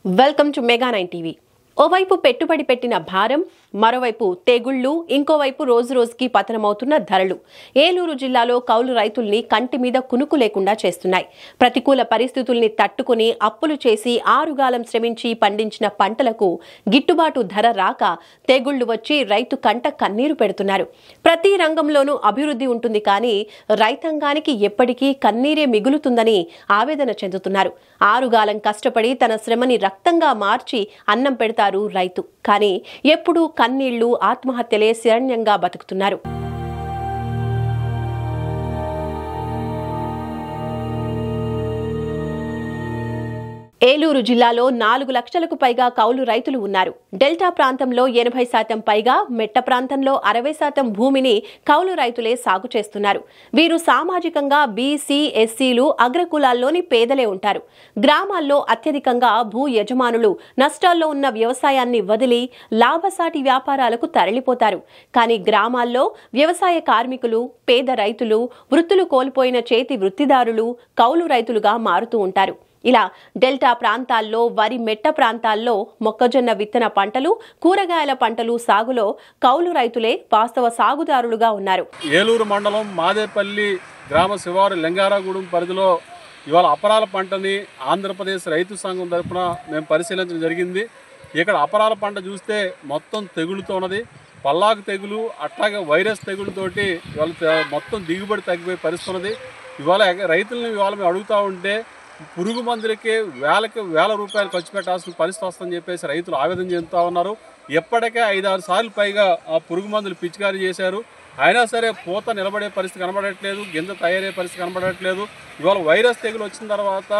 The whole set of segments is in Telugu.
Welcome to Mega 9 TV. ఓవైపు పెట్టుబడి పెట్టిన భారం, మరోవైపు తెగుళ్లు, ఇంకోవైపు రోజు రోజుకి పతనమవుతున్న ధరలు ఏలూరు జిల్లాలో కౌలు రైతుల్ని కంటి మీద కునుకు లేకుండా చేస్తున్నాయి. ప్రతికూల పరిస్థితుల్ని తట్టుకుని అప్పులు చేసి ఆరుగాలం శ్రమించి పండించిన పంటలకు గిట్టుబాటు ధర రాక తెగుళ్లు వచ్చి రైతు కంట కన్నీరు పెడుతున్నారు. ప్రతి రంగంలోనూ అభివృద్ధి ఉంటుంది, కానీ రైతాంగానికి ఎప్పటికీ కన్నీరే మిగులుతుందని ఆవేదన చెందుతున్నారు. ఆరుగాలం కష్టపడి తన శ్రమని రక్తంగా మార్చి అన్నం పెడతారు రైతు, కానీ ఎప్పుడూ కన్నీళ్లు, ఆత్మహత్యలే శరణ్యంగా బతుకుతున్నారు. ఏలూరు జిల్లాలో 4 లక్షలకు పైగా కౌలు రైతులు ఉన్నారు. డెల్టా ప్రాంతంలో 80% పైగా, మెట్ట ప్రాంతంలో 60% భూమిని కౌలు రైతులే సాగు చేస్తున్నారు. వీరు సామాజికంగా బీసీ, ఎస్సీలు, అగ్రకులాల్లోని పేదలే ఉంటారు. గ్రామాల్లో అత్యధికంగా భూ యజమానులు నష్టాల్లో ఉన్న వ్యవసాయాన్ని వదిలి లాభసాటి వ్యాపారాలకు తరలిపోతారు. కానీ గ్రామాల్లో వ్యవసాయ కార్మికులు, పేద రైతులు, వృత్తులు కోల్పోయిన చేతి వృత్తిదారులు కౌలు రైతులుగా మారుతూ ఉంటారు. ఇలా డెల్టా ప్రాంతాల్లో, వరి మెట్ట ప్రాంతాల్లో మొక్కజొన్న విత్తన పంటలు, కూరగాయల పంటలు సాగులో కౌలు రైతులే వాస్తవ సాగుదారులుగా ఉన్నారు. ఏలూరు మండలం మాదేపల్లి గ్రామ శివారు లింగారాగూడెం పరిధిలో ఇవాళ అపరాల పంటని ఆంధ్రప్రదేశ్ రైతు సంఘం తరఫున మేము పరిశీలించడం జరిగింది. ఇక్కడ అపరాల పంట చూస్తే మొత్తం తెగులుతో ఉన్నది. పల్లాకు తెగులు, అట్లాగే వైరస్ తెగులుతోటి ఇవాళ మొత్తం దిగుబడి తగ్గిపోయే పరిస్థితి ఉన్నది. ఇవాళ రైతులను ఇవాళ మేము అడుగుతూ ఉంటే పురుగు మందులకి వేల రూపాయలు ఖర్చు పెట్టాల్సిన పరిస్థితి వస్తుందని చెప్పేసి రైతులు ఆవేదన చెందుతూ ఉన్నారు. ఎప్పటికే 5-6 సార్లు పైగా ఆ పురుగు మందులు పిచికారీ చేశారు, అయినా సరే పూత నిలబడే పరిస్థితి కనబడట్లేదు, గింజ తయారయ్యే పరిస్థితి కనబడట్లేదు. ఇవాళ వైరస్ తెగులు వచ్చిన తర్వాత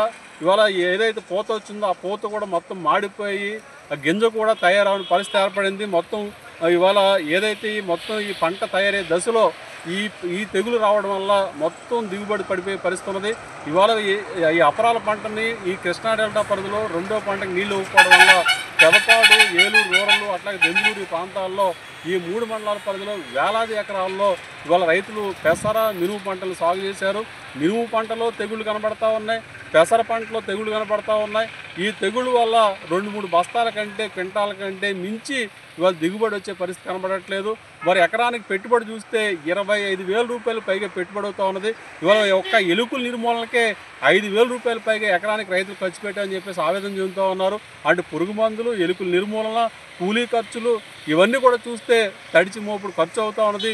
ఇవాళ ఏదైతే పూత వచ్చిందో ఆ పూత కూడా మొత్తం మాడిపోయి ఆ గింజ కూడా తయారవని పరిస్థితి ఏర్పడింది. మొత్తం ఇవాళ ఏదైతే మొత్తం ఈ పంట తయారయ్యే దశలో ఈ తెగులు రావడం వల్ల మొత్తం దిగుబడి పడిపోయే పరిస్థితి ఉన్నది. ఇవాళ ఈ అపరాల పంటని ఈ కృష్ణా డెల్టా పరిధిలో రెండో పంటకు నీళ్లు ఇవ్వకపోవడం వల్ల పెదపాడు, ఏలూరు రూరల్, అట్లాగే బెంగళూరు ప్రాంతాల్లో ఈ 3 మండలాల పరిధిలో వేలాది ఎకరాల్లో ఇవాళ రైతులు పెసర, మినుము పంటలు సాగు చేశారు. మినుము పంటలో తెగుళ్ళు కనబడతా ఉన్నాయి, పెసర పంటలో తెగుళ్ళు కనబడతా ఉన్నాయి. ఈ తెగుళ్ళు వల్ల 2-3 బస్తాల కంటే, క్వింటాల కంటే మించి ఇవాళ దిగుబడి వచ్చే పరిస్థితి కనబడట్లేదు. మరి ఎకరానికి పెట్టుబడి చూస్తే 25,000 రూపాయలు పైగా పెట్టుబడి అవుతా ఉన్నది. ఇవాళ ఒక్క ఎలుకల నిర్మూలనకే 5,000 రూపాయలు పైగా ఎకరానికి రైతులు ఖర్చు పెట్టారని చెప్పేసి ఆవేదన చెందుతూ ఉన్నారు. అంటే పురుగు మందులు, ఎలుకల నిర్మూలన, కూలీ ఖర్చులు ఇవన్నీ కూడా చూస్తే తడిచి మోపుడు ఖర్చు అవుతూ ఉన్నది.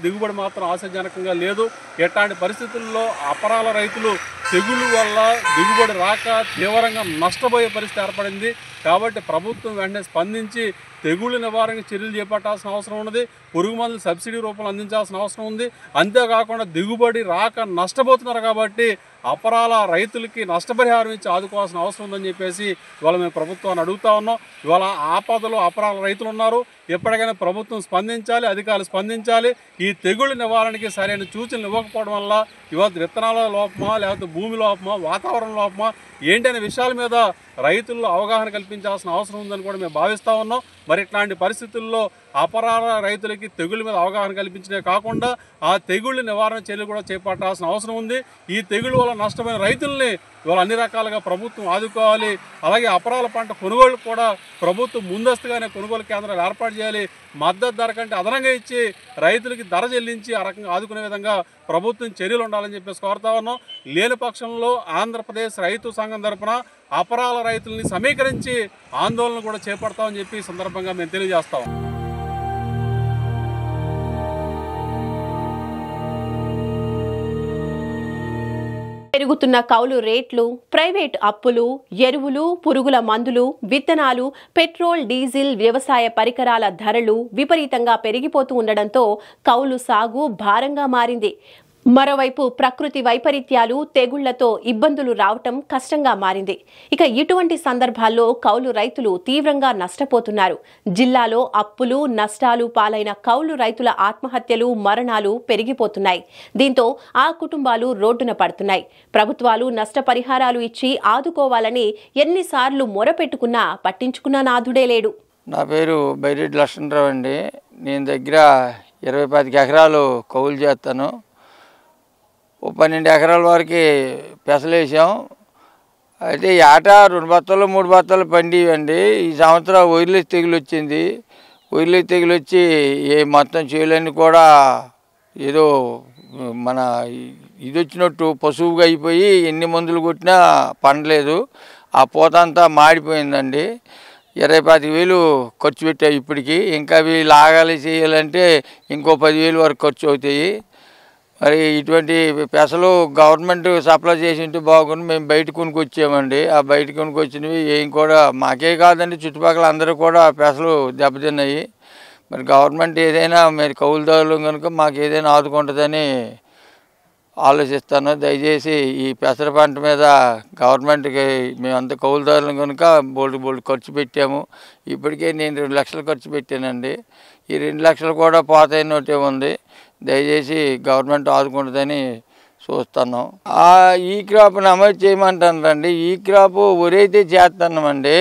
దిగుబడి మాత్రం ఆశాజనకంగా లేదు. ఎట్లాంటి పరిస్థితుల్లో అపరాల రైతులు తెగులు వల్ల దిగుబడి రాక తీవ్రంగా నష్టపోయే పరిస్థితి ఏర్పడింది. కాబట్టి ప్రభుత్వం వెంటనే స్పందించి తెగుళ్ళ నివారణకు చర్యలు చేపట్టాల్సిన అవసరం ఉన్నది. పురుగు మందులు సబ్సిడీ రూపంలో అందించాల్సిన అవసరం ఉంది. అంతేకాకుండా దిగుబడి రాక నష్టపోతున్నారు కాబట్టి అపరాల రైతులకి నష్టపరిహారం ఇచ్చి ఆదుకోవాల్సిన అవసరం ఉందని చెప్పేసి ఇవాళ మేము ప్రభుత్వాన్ని అడుగుతా ఉన్నాం. ఇవాళ ఆపదలో అపరాల రైతులు ఉన్నారు. ఎప్పటికైనా ప్రభుత్వం స్పందించాలి, అధికారులు స్పందించాలి. ఈ తెగుళ్ళ నివారణకి సరైన సూచనలు ఇవ్వకపోవడం వల్ల ఇవాళ విత్తనాల లోపమా, లేకపోతే భూమి లోపమా, వాతావరణ లోపమా ఏంటనే విషయాల మీద రైతుల్లో అవగాహన కల్పించాల్సిన అవసరం ఉందని కూడా మేము భావిస్తూ ఉన్నాం. మరి ఇట్లాంటి పరిస్థితుల్లో అపరాల రైతులకి తెగుళ్ళ మీద అవగాహన కల్పించడే కాకుండా ఆ తెగుళ్ళ నివారణ చర్యలు కూడా చేపట్టాల్సిన అవసరం ఉంది. ఈ తెగుళ్ళ వల్ల నష్టమైన రైతుల్ని ఇవాళ అన్ని రకాలుగా ప్రభుత్వం ఆదుకోవాలి. అలాగే అపరాల పంట కొనుగోలు కూడా ప్రభుత్వం ముందస్తుగానే కొనుగోలు కేంద్రాలు ఏర్పాటు చేయాలి. మద్దతు ధర కంటే అదనంగా ఇచ్చి రైతులకి ధర చెల్లించి ఆ రకంగా ఆదుకునే విధంగా ప్రభుత్వం చర్యలు ఉండాలని చెప్పేసి కోరుతా ఉన్నాం. లేని పక్షంలో ఆంధ్రప్రదేశ్ రైతు సంఘం తరఫున అపరాల రైతుల్ని సమీకరించి ఆందోళన కూడా చేపడతామని చెప్పి ఈ సందర్భంగా మేము తెలియజేస్తాం. పెరుగుతున్న కౌలు రేట్లు, ప్రైవేట్ అప్పులు, ఎరువులు, పురుగుల మందులు, విత్తనాలు, పెట్రోల్, డీజిల్, వ్యవసాయ పరికరాల ధరలు విపరీతంగా పెరిగిపోతూ ఉండడంతో కౌలు సాగు భారంగా మారింది. మరోవైపు ప్రకృతి వైపరీత్యాలు, తెగుళ్లతో ఇబ్బందులు రావటం కష్టంగా మారింది. ఇక ఇటువంటి సందర్భాల్లో కౌలు రైతులు తీవ్రంగా నష్టపోతున్నారు. జిల్లాలో అప్పులు, నష్టాలు పాలైన కౌలు రైతుల ఆత్మహత్యలు, మరణాలు పెరిగిపోతున్నాయి. దీంతో ఆ కుటుంబాలు రోడ్డున పడుతున్నాయి. ప్రభుత్వాలు నష్టపరిహారాలు ఇచ్చి ఆదుకోవాలని ఎన్నిసార్లు మొరపెట్టుకున్నా పట్టించుకున్న నాథుడే లేడు. నా పేరు బైరెడ్డి లక్ష్మణరావు అండి. నేను దగ్గర 20-25 ఎకరాలు కౌలు చేస్తాను. 12 ఎకరాల వరకు పెసలేసాం. అయితే ఏట 2 బత్తాలు 3 బత్తాలు పండివండి. ఈ సంవత్సరం వైర్లెస్ తెగులు వచ్చింది. వైర్లెస్ తెగులు వచ్చి మొత్తం చేలన్నీ కూడా ఏదో మన ఇది వచ్చినట్టు పశువుగా అయిపోయి ఎన్ని మందులు కొట్టినా పండలేదు. ఆ పూత అంతా మాడిపోయిందండి. 20-25 ఖర్చు పెట్టాయి ఇప్పటికి. ఇంకా అవి లాగాలి చేయాలంటే ఇంకో 10,000 వరకు ఖర్చు అవుతాయి. మరి ఇటువంటి పెసలు గవర్నమెంట్ సప్లై చేసి ఉంటే బాగుంది. మేము బయట కొనుక్కొచ్చామండి. ఆ బయట కొనుక్కొచ్చినవి ఏం కూడా మాకే కాదండి, చుట్టుపక్కల అందరూ కూడా పెసలు దెబ్బతిన్నాయి. మరి గవర్నమెంట్ ఏదైనా మరి కౌలుదారులు కనుక మాకు ఏదైనా ఆదుకుంటుందని ఆలోచిస్తాను. దయచేసి ఈ పెసర పంట మీద గవర్నమెంట్కి మేమంతా కౌలుదారులు కనుక బోల్డ్ ఖర్చు పెట్టాము. ఇప్పటికే నేను 2 లక్షలు ఖర్చు పెట్టానండి. ఈ 2 లక్షలు కూడా పోతాయినట్టే ఉంది. దయచేసి గవర్నమెంట్ ఆదుకుంటుందని చూస్తున్నాం. ఈ క్రాప్ నమోదు చేయమంటారండి. ఈ క్రాప్ వరైతే చేస్తున్నామండి.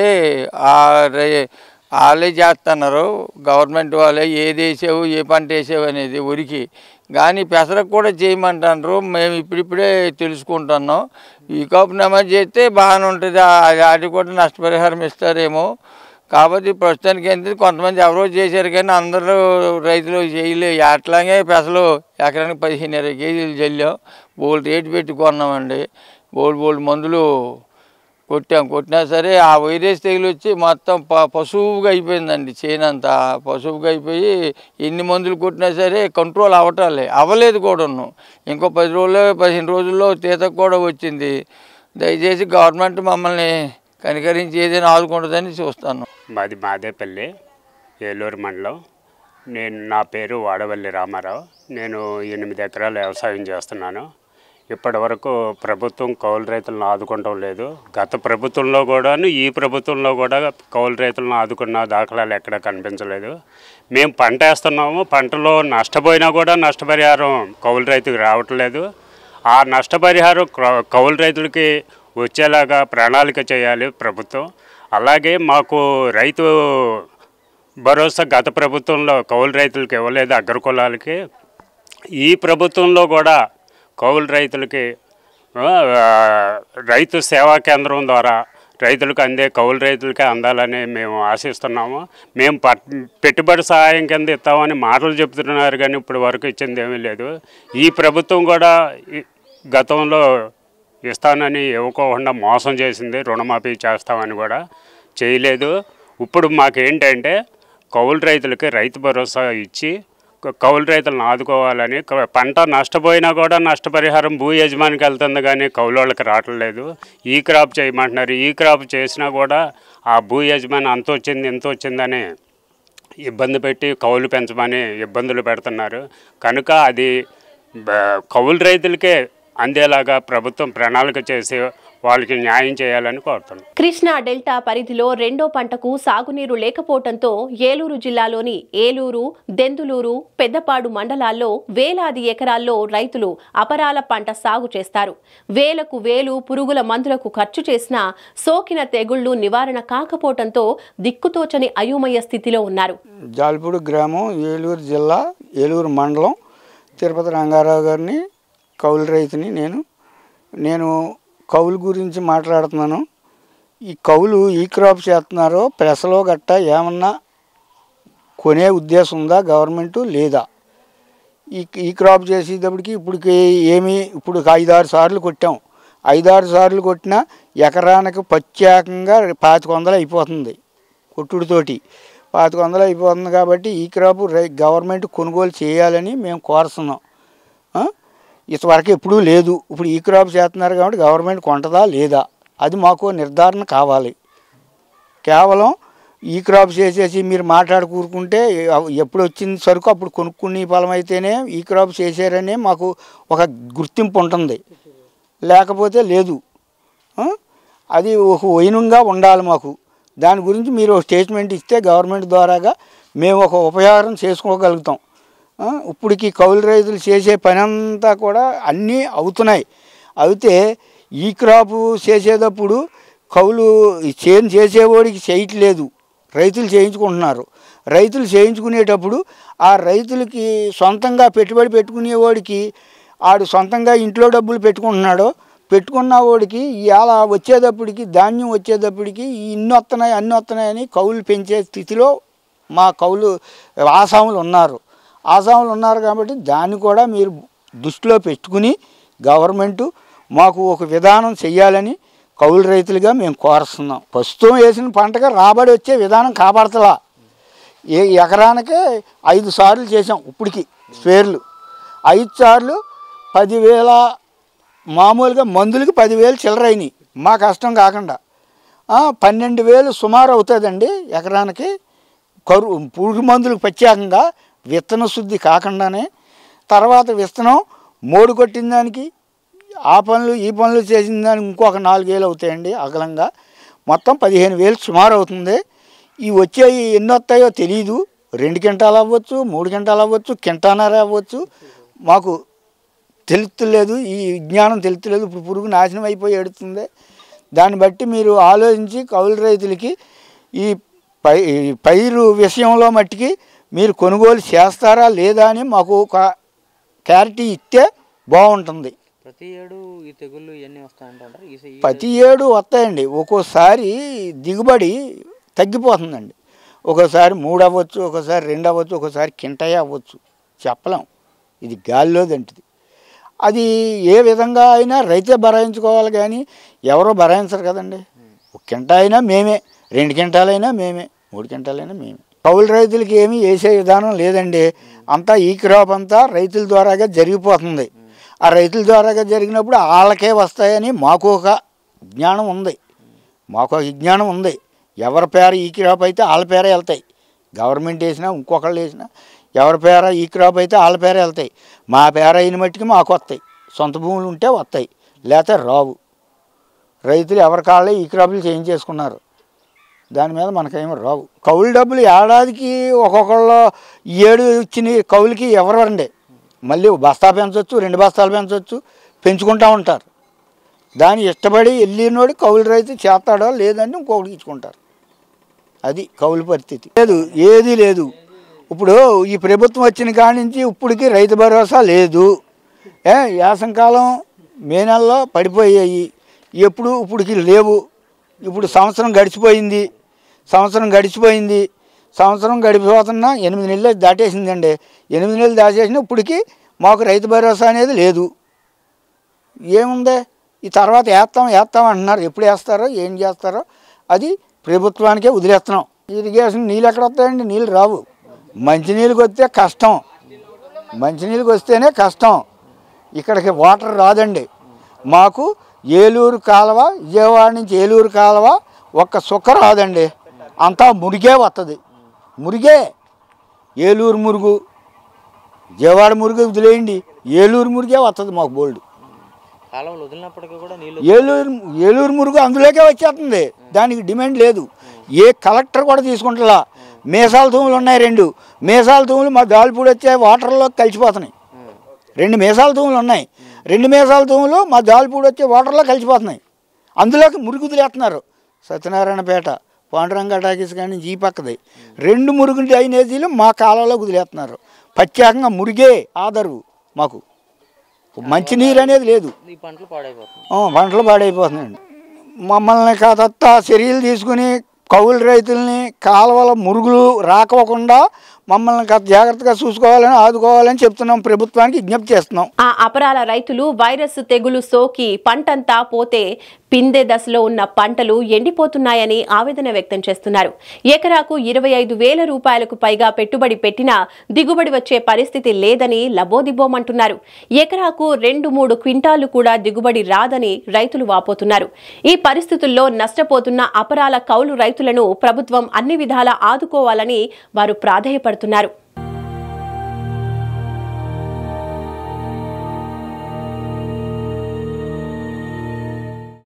వాళ్ళే చేస్తున్నారు, గవర్నమెంట్ వాళ్ళే ఏది వేసావు ఏ పంట వేసావు అనేది ఉరికి. కానీ పెసరకు కూడా చేయమంటారు. మేము ఇప్పుడిప్పుడే తెలుసుకుంటున్నాం. ఈ క్రాప్ నమోదు చేస్తే బాగానే ఉంటుంది. వాటికి కూడా నష్టపరిహారం ఇస్తారేమో. కాబట్టి ప్రస్తుతానికి ఏంటంటే కొంతమంది ఎవరో చేశారు కానీ అందరూ రైతులు చేయలే. అట్లాగే పెసలు ఎకరానికి 15-20 కేజీలు చల్లాం. బోల్డ్ రేటు పెట్టి కొన్నామండి. బోల్డ్ మందులు కొట్టినా సరే ఆ వైరస్ తెగులు వచ్చి మొత్తం పశువుగా అయిపోయిందండి. చేనంతా పశువుగా అయిపోయి ఎన్ని మందులు కొట్టినా సరే కంట్రోల్ అవ్వలేదు కూడాను. ఇంకో 10-15 రోజుల్లో తీతకు కూడా వచ్చింది. దయచేసి గవర్నమెంట్ మమ్మల్ని కనికరించి ఏదైనా ఆదుకుంటుందని చూస్తాను. మాది మాదేపల్లి, ఏలూరు మండలం. నా పేరు వాడవల్లి రామారావు. నేను 8 ఎకరాల వ్యవసాయం చేస్తున్నాను. ఇప్పటి వరకు ప్రభుత్వం కౌలు రైతులను ఆదుకోవడం లేదు. గత ప్రభుత్వంలో కూడాను ఈ ప్రభుత్వంలో కూడా కౌలు రైతులను ఆదుకున్న దాఖలాలు ఎక్కడ కనిపించలేదు. మేము పంట వేస్తున్నాము, పంటలో నష్టపోయినా కూడా నష్టపరిహారం కౌలు రైతుకి రావట్లేదు. ఆ నష్టపరిహారం కౌలు రైతులకి వచ్చేలాగా ప్రణాళిక చేయాలి ప్రభుత్వం. అలాగే మాకు రైతు భరోసా గత ప్రభుత్వంలో కౌలు రైతులకి ఇవ్వలేదు, అగ్రకులాలకి. ఈ ప్రభుత్వంలో కూడా కౌలు రైతులకి రైతు సేవా కేంద్రం ద్వారా రైతులకు అందే కౌలు రైతులకే అందాలని మేము ఆశిస్తున్నాము. మేము పెట్టుబడి సహాయం కింద ఇస్తామని మాటలు చెప్తున్నారు కానీ ఇప్పటి వరకు ఇచ్చింది ఏమీ లేదు. ఈ ప్రభుత్వం కూడా గతంలో ఇస్తానని ఇవ్వకుండా మోసం చేసింది. రుణమాఫీ చేస్తామని కూడా చేయలేదు. ఇప్పుడు మాకేంటంటే కౌలు రైతులకి రైతు భరోసా ఇచ్చి కౌలు రైతులను ఆదుకోవాలని. పంట నష్టపోయినా కూడా నష్టపరిహారం భూ యజమానికి వెళ్తుంది కానీ కౌలోళ్ళకి రావట్లేదు. ఈ క్రాప్ చేయమంటున్నారు. ఈ క్రాప్ చేసినా కూడా ఆ భూ యజమాని అంత వచ్చింది ఇంత వచ్చిందని ఇబ్బంది పెట్టి కౌలు పెంచమని ఇబ్బందులు పెడుతున్నారు. కనుక అది కౌలు రైతులకే అందేలాగా ప్రభుత్వం ప్రణాళిక చేసి వాళ్ళకి న్యాయం చేయాలని కోరుతున్నాం. కృష్ణా డెల్టా పరిధిలో రెండో పంటకు సాగునీరు లేకపోవడంతో ఏలూరు జిల్లాలోని ఏలూరు, దెందులూరు, పెద్దపాడు మండలాల్లో వేలాది ఎకరాల్లో రైతులు అపరాల పంట సాగు చేస్తారు. వేలు పురుగుల మందులకు ఖర్చు చేసినా సోకిన తెగుళ్లు నివారణ కాకపోవడంతో దిక్కుతోచని అయోమయ స్థితిలో ఉన్నారు. జాల్పూడి గ్రామం, ఏలూరు జిల్లా, ఏలూరు మండలం. తిరుపతి రంగారావు గారిని కౌలు రైతుని. నేను కౌలు గురించి మాట్లాడుతున్నాను. ఈ కౌలు ఈ క్రాప్ చేస్తున్నారో పెసలో గట్ట ఏమన్నా కొనే ఉద్దేశం ఉందా గవర్నమెంటు లేదా? ఈ క్రాప్ చేసేటప్పటికి ఇప్పుడు 5-6 సార్లు కొట్టాం. 5-6 సార్లు కొట్టినా ఎకరానికి ప్రత్యేకంగా 2500 అయిపోతుంది. కొట్టుడితోటి 2500 అయిపోతుంది. కాబట్టి ఈ క్రాప్ గవర్నమెంట్ కొనుగోలు చేయాలని మేము కోరుతున్నాం. ఇంతవరకు ఎప్పుడూ లేదు. ఇప్పుడు ఈ క్రాప్ చేస్తున్నారు కాబట్టి గవర్నమెంట్ కొంటదా లేదా అది మాకు నిర్ధారణ కావాలి. కేవలం ఈ క్రాప్ చేసేసి మీరు కూరుకుంటే ఎప్పుడు వచ్చింది సరుకు అప్పుడు కొనుక్కునే ఫలం అయితేనే ఈ క్రాప్ చేశారనే మాకు ఒక గుర్తింపు ఉంటుంది, లేకపోతే లేదు. అది ఒక వైనంగా ఉండాలి మాకు. దాని గురించి మీరు స్టేట్మెంట్ ఇస్తే గవర్నమెంట్ ద్వారాగా మేము ఒక ఉపయోగం చేసుకోగలుగుతాం. ఇప్పటికి కౌలు రైతులు చేసే పని అంతా కూడా అన్నీ అవుతున్నాయి. అయితే ఈ క్రాపు చేసేటప్పుడు కౌలు చేసేవాడికి చేయట్లేదు, రైతులు చేయించుకుంటున్నారు. రైతులు చేయించుకునేటప్పుడు ఆ రైతులకి సొంతంగా పెట్టుబడి పెట్టుకునేవాడికి ఆడు సొంతంగా ఇంట్లో డబ్బులు పెట్టుకుంటున్నాడు, పెట్టుకున్న వాడికి ఇవాళ వచ్చేటప్పటికి ధాన్యం వచ్చేటప్పటికి ఇన్ని వస్తున్నాయి అన్ని వస్తున్నాయని కౌలు పెంచే స్థితిలో మా కౌలు ఆసాములు ఉన్నారు కాబట్టి దాన్ని కూడా మీరు దృష్టిలో పెట్టుకుని గవర్నమెంటు మాకు ఒక విధానం చెయ్యాలని కౌలు రైతులుగా మేము కోరుస్తున్నాం. ప్రస్తుతం వేసిన పంటగా రాబడి వచ్చే విధానం కాపాడతలా. ఎకరానికే 5 సార్లు చేసాం ఇప్పటికి స్పేర్లు. 5 సార్లు 10,000 మామూలుగా మందులకి 10,000 చిల్లరైనాయి మా కష్టం కాకుండా. 12,000 సుమారు అవుతుందండి ఎకరానికి పురుగు మందులకు ప్రత్యేకంగా విత్తన శుద్ధి కాకుండానే. తర్వాత విత్తనం మోడు కొట్టిన దానికి ఆ పనులు ఈ పనులు చేసిన దానికి ఇంకొక 4,000 అవుతాయండి అగలంగా. మొత్తం 15,000 సుమారు అవుతుంది. ఈ వచ్చేవి ఎన్ని వస్తాయో తెలియదు. 2 క్వింటాలు అవ్వచ్చు, 3 క్వింటాలు అవ్వచ్చు, కింటాన్నర అవ్వచ్చు. మాకు తెలుస్తలేదు, ఈ విజ్ఞానం తెలుస్తలేదు. ఇప్పుడు పురుగు నాశనం అయిపోయి ఎడుతుంది. దాన్ని బట్టి మీరు ఆలోచించి కౌలు రైతులకి ఈ పైరు విషయంలో మట్టికి మీరు కొనుగోలు చేస్తారా లేదా అని మాకు ఒక క్లారిటీ ఇస్తే బాగుంటుంది. ప్రతి ఏడు ఈ తెగుళ్ళు ఇవన్నీ వస్తాయంటారు? ప్రతి ఏడు వస్తాయండి. ఒక్కోసారి దిగుబడి తగ్గిపోతుందండి. ఒక్కోసారి 3 అవ్వచ్చు, ఒకసారి 2 అవ్వచ్చు, ఒకసారి కింటాయే అవ్వచ్చు, చెప్పలేం. ఇది గాలిలోదంటిది. అది ఏ విధంగా అయినా రైతే భరాయించుకోవాలి కానీ ఎవరో భరాయించరు కదండి. 1 కింటా అయినా మేమే, 2 క్వింటాలైనా మేమే, 3 క్వింటాలైనా మేమే. కౌలు రైతులకి ఏమీ వేసే విధానం లేదండి. అంతా ఈ క్రాప్ అంతా రైతుల ద్వారాగా జరిగిపోతుంది. ఆ రైతుల ద్వారాగా జరిగినప్పుడు వాళ్ళకే వస్తాయని మాకు ఒక జ్ఞానం ఉంది. ఎవరి పేర ఈ క్రాప్ అయితే వాళ్ళ పేరే వెళ్తాయి. గవర్నమెంట్ వేసినా ఇంకొకళ్ళు వేసినా ఎవరి పేర ఈ క్రాప్ అయితే వాళ్ళ పేరే వెళ్తాయి. మా పేర అయిన మట్టికి మాకు వస్తాయి. సొంత భూములు ఉంటే వస్తాయి, లేకపోతే రావు. రైతులు ఎవరి కాళ్ళే ఈ క్రాపులు చేయించేసుకున్నారు. దాని మీద మనకేమో రావు. కౌలు డబ్బులు ఏడాదికి ఒక్కొక్కళ్ళు 7 ఇచ్చిన కౌలుకి ఎవరండి మళ్ళీ బస్తా పెంచవచ్చు, 2 బస్తాలు పెంచవచ్చు, పెంచుకుంటూ ఉంటారు. దాన్ని ఇష్టపడి వెళ్ళినోడు కౌలు రైతు చేస్తాడో లేదంటే ఇంకొకటి ఇచ్చుకుంటారు. అది కౌలు పరిస్థితి. ఏది లేదు. ఇప్పుడు ఈ ప్రభుత్వం వచ్చిన కాడి నుంచి ఇప్పటికి రైతు భరోసా లేదు. యాసంకాలం మే నెలలో పడిపోయాయి, ఇప్పటికి లేవు. ఇప్పుడు సంవత్సరం గడిచిపోయింది. సంవత్సరం గడిపోతున్నా 8 నెలలు దాటేసిందండి. 8 నెలలు దాటేసినా ఇప్పటికి మాకు రైతు భరోసా అనేది లేదు. ఏముంది, ఈ తర్వాత వేస్తాం అంటున్నారు. ఎప్పుడు వేస్తారో ఏం చేస్తారో అది ప్రభుత్వానికే వదిలేస్తున్నాం. ఇరిగేషన్ నీళ్ళు ఎక్కడ వస్తాయండి? నీళ్ళు రావు. మంచినీళ్ళకి వస్తే కష్టం. మంచినీళ్ళకి వస్తేనే కష్టం. ఇక్కడికి వాటర్ రాదండి. మాకు ఏలూరు కాలువ, విజయవాడ నుంచి ఏలూరు కాలువ ఒక్క సుక్క రాదండి. అంతా మురిగే వస్తుంది. ఏలూరు మురుగు, విజయవాడ మురుగు వదిలేయండి, ఏలూరు మురిగే వస్తుంది మాకు బోల్డ్. ఏలూరు మురుగు అందులోకే వచ్చేస్తుంది. దానికి డిమాండ్ లేదు. ఏ కలెక్టర్ కూడా తీసుకుంటా. మీసాల తూములు ఉన్నాయి 2 మీసాల తూములు మా దాల్పూడి వచ్చే వాటర్లో కలిసిపోతున్నాయి. 2 మీసాల తూములు ఉన్నాయి. 2 మీసాల తూములు మా దాల్పూడి వచ్చే వాటర్లో కలిసిపోతున్నాయి. అందులోకి మురుగు వదిలేస్తున్నారు. సత్యనారాయణపేట, పాండురంగ టాకీస్ కానీ ఈ పక్కది 2 మురుగు డ్రైనేజీలు మా కాలంలో వదిలేస్తున్నారు. ప్రత్యేకంగా మురిగే ఆధారు. మాకు మంచినీరు అనేది లేదు. పంటలు పాడైపోతున్నాయండి. మమ్మల్ని కాదత్త చర్యలు తీసుకుని కౌలు రైతుల్ని కాలువల మురుగులు రాకోకుండా మమ్మల్ని జాగ్రత్తగా చూసుకోవాలని, ఆదుకోవాలని చెప్తున్నాం. ప్రభుత్వానికి విజ్ఞప్తి చేస్తున్నాం. ఆ అపరాల రైతులు వైరస్ తెగులు సోకి పంటంతా పోతే పిందె దశలో ఉన్న పంటలు ఎండిపోతున్నాయని ఆవేదన వ్యక్తం చేస్తున్నారు. ఎకరాకు 25,000 రూపాయలకు పైగా పెట్టుబడి పెట్టినా దిగుబడి వచ్చే పరిస్థితి లేదని లబోదిబోమంటున్నారు. ఎకరాకు 2-3 క్వింటాలు కూడా దిగుబడి రాదని రైతులు వాపోతున్నారు. ఈ పరిస్థితుల్లో నష్టపోతున్న అపరాల కౌలు రైతులను ప్రభుత్వం అన్ని విధాలా ఆదుకోవాలని వారు ప్రాధేయపడుతున్నారు.